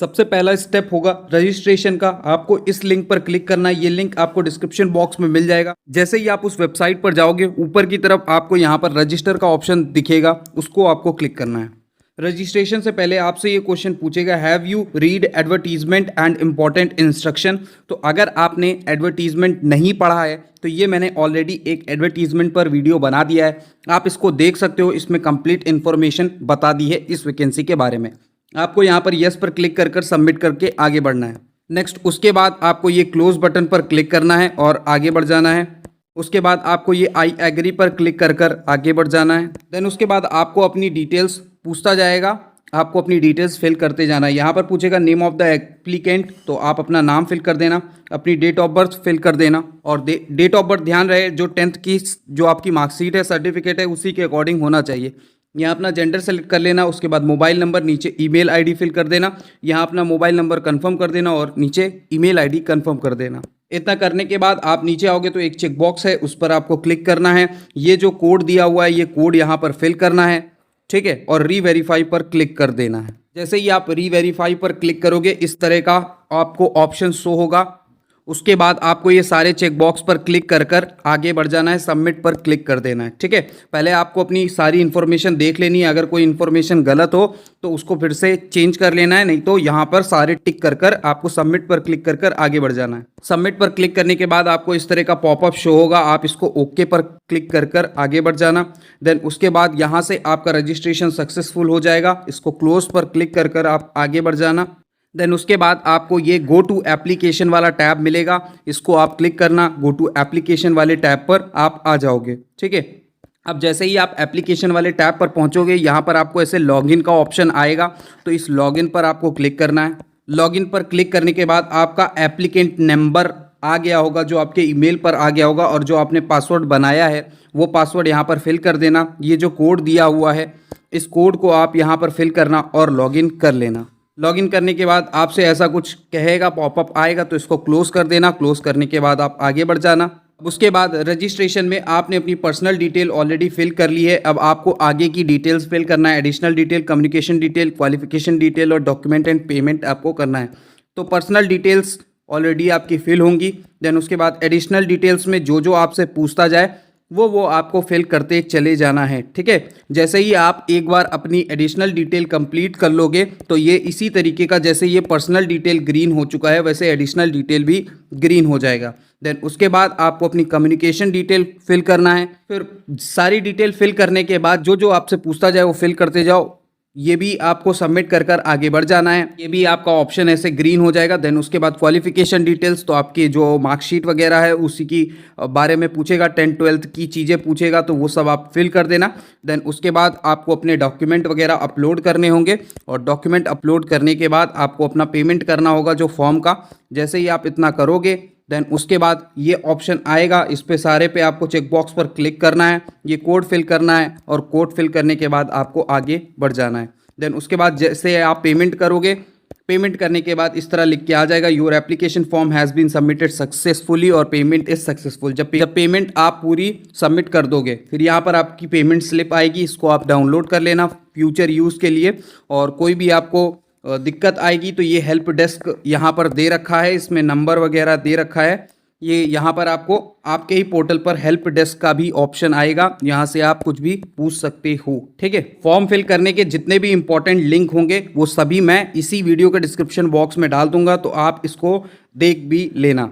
सबसे पहला स्टेप होगा रजिस्ट्रेशन का। आपको इस लिंक पर क्लिक करना है। ये लिंक आपको डिस्क्रिप्शन बॉक्स में मिल जाएगा। जैसे ही आप उस वेबसाइट पर जाओगे, ऊपर की तरफ आपको यहाँ पर रजिस्टर का ऑप्शन दिखेगा, उसको आपको क्लिक करना है। रजिस्ट्रेशन से पहले आपसे ये क्वेश्चन पूछेगा, have you read advertisement and important instruction. तो अगर आपने एडवर्टीजमेंट नहीं पढ़ा है तो ये मैंने ऑलरेडी एक एडवर्टीजमेंट पर वीडियो बना दिया है, आप इसको देख सकते हो। इसमें कंप्लीट इन्फॉर्मेशन बता दी है इस वैकेंसी के बारे में। आपको यहाँ पर यस पर क्लिक कर कर सबमिट करके आगे बढ़ना है। नेक्स्ट उसके बाद आपको ये क्लोज बटन पर क्लिक करना है और आगे बढ़ जाना है। उसके बाद आपको ये आई एग्री पर क्लिक कर कर आगे बढ़ जाना है। देन उसके बाद आपको अपनी डिटेल्स पूछता जाएगा, आपको अपनी डिटेल्स फिल करते जाना है। यहाँ पर पूछेगा नेम ऑफ द एप्लीकेंट, तो आप अपना नाम फिल कर देना, अपनी डेट ऑफ बर्थ फिल कर देना। और डेट ऑफ बर्थ ध्यान रहे जो 10th की जो आपकी मार्कशीट है, सर्टिफिकेट है, उसी के अकॉर्डिंग होना चाहिए। यहाँ अपना जेंडर सेलेक्ट कर लेना। उसके बाद मोबाइल नंबर, नीचे ईमेल आईडी फिल कर देना। यहाँ अपना मोबाइल नंबर कंफर्म कर देना और नीचे ईमेल आईडी कंफर्म कर देना। इतना करने के बाद आप नीचे आओगे तो एक चेक बॉक्स है, उस पर आपको क्लिक करना है। ये जो कोड दिया हुआ है, ये कोड यहाँ पर फिल करना है, ठीक है। और रीवेरीफाई पर क्लिक कर देना है। जैसे ही आप रीवेरीफाई पर क्लिक करोगे, इस तरह का आपको ऑप्शन शो होगा। उसके बाद आपको ये सारे चेक बॉक्स पर क्लिक कर कर आगे बढ़ जाना है, सबमिट पर क्लिक कर देना है, ठीक है। पहले आपको अपनी सारी इन्फॉर्मेशन देख लेनी है। अगर कोई इन्फॉर्मेशन गलत हो तो उसको फिर से चेंज कर लेना है, नहीं तो यहाँ पर सारे टिक कर कर आपको सबमिट पर क्लिक कर कर आगे बढ़ जाना है। सबमिट पर क्लिक करने के बाद आपको इस तरह का पॉपअप शो होगा, आप इसको ओके पर क्लिक कर कर आगे बढ़ जाना। देन उसके बाद यहाँ से आपका रजिस्ट्रेशन सक्सेसफुल हो जाएगा। इसको क्लोज पर क्लिक कर कर आप आगे बढ़ जाना। देन उसके बाद आपको ये गो टू एप्लीकेशन वाला टैब मिलेगा, इसको आप क्लिक करना। गो टू एप्लीकेशन वाले टैब पर आप आ जाओगे, ठीक है। अब जैसे ही आप एप्लीकेशन वाले टैब पर पहुंचोगे, यहाँ पर आपको ऐसे लॉगिन का ऑप्शन आएगा, तो इस लॉगिन पर आपको क्लिक करना है। लॉगिन पर क्लिक करने के बाद आपका एप्लीकेंट नंबर आ गया होगा, जो आपके ईमेल पर आ गया होगा, और जो आपने पासवर्ड बनाया है वो पासवर्ड यहाँ पर फिल कर देना। ये जो कोड दिया हुआ है, इस कोड को आप यहाँ पर फिल करना और लॉगिन कर लेना। लॉगिन करने के बाद आपसे ऐसा कुछ कहेगा, पॉपअप आएगा, तो इसको क्लोज कर देना। क्लोज करने के बाद आप आगे बढ़ जाना। उसके बाद रजिस्ट्रेशन में आपने अपनी पर्सनल डिटेल ऑलरेडी फिल कर ली है। अब आपको आगे की डिटेल्स फिल करना है। Additional detail, communication detail, qualification detail और डॉक्यूमेंट एंड पेमेंट आपको करना है। तो पर्सनल डिटेल्स ऑलरेडी आपकी फिल होंगी। देन उसके बाद एडिशनल डिटेल्स में जो जो आपसे पूछता जाए वो आपको फिल करते चले जाना है, ठीक है। जैसे ही आप एक बार अपनी एडिशनल डिटेल कंप्लीट कर लोगे, तो ये इसी तरीके का, जैसे ये पर्सनल डिटेल ग्रीन हो चुका है, वैसे एडिशनल डिटेल भी ग्रीन हो जाएगा। देन उसके बाद आपको अपनी कम्युनिकेशन डिटेल फिल करना है। फिर सारी डिटेल फिल करने के बाद जो जो आपसे पूछता जाए वो फिल करते जाओ। ये भी आपको सबमिट कर कर आगे बढ़ जाना है। ये भी आपका ऑप्शन ऐसे ग्रीन हो जाएगा। देन उसके बाद क्वालिफिकेशन डिटेल्स, तो आपकी जो मार्कशीट वगैरह है उसी की बारे में पूछेगा, 10th 12th की चीज़ें पूछेगा, तो वो सब आप फिल कर देना। देन उसके बाद आपको अपने डॉक्यूमेंट वगैरह अपलोड करने होंगे, और डॉक्यूमेंट अपलोड करने के बाद आपको अपना पेमेंट करना होगा जो फॉर्म का। जैसे ही आप इतना करोगे, देन उसके बाद ये ऑप्शन आएगा, इस पे सारे पे आपको चेक बॉक्स पर क्लिक करना है, ये कोड फिल करना है, और कोड फिल करने के बाद आपको आगे बढ़ जाना है। देन उसके बाद जैसे आप पेमेंट करोगे, पेमेंट करने के बाद इस तरह लिख के आ जाएगा, your application form has been submitted successfully और पेमेंट इज सक्सेसफुल। जब पेमेंट आप पूरी सबमिट कर दोगे, फिर यहाँ पर आपकी पेमेंट स्लिप आएगी, इसको आप डाउनलोड कर लेना फ्यूचर यूज़ के लिए। और कोई भी आपको दिक्कत आएगी तो ये हेल्प डेस्क यहाँ पर दे रखा है, इसमें नंबर वगैरह दे रखा है। ये यहाँ पर आपको आपके ही पोर्टल पर हेल्प डेस्क का भी ऑप्शन आएगा, यहाँ से आप कुछ भी पूछ सकते हो, ठीक है। फॉर्म फिल करने के जितने भी इंपॉर्टेंट लिंक होंगे वो सभी मैं इसी वीडियो के डिस्क्रिप्शन बॉक्स में डाल दूंगा, तो आप इसको देख भी लेना।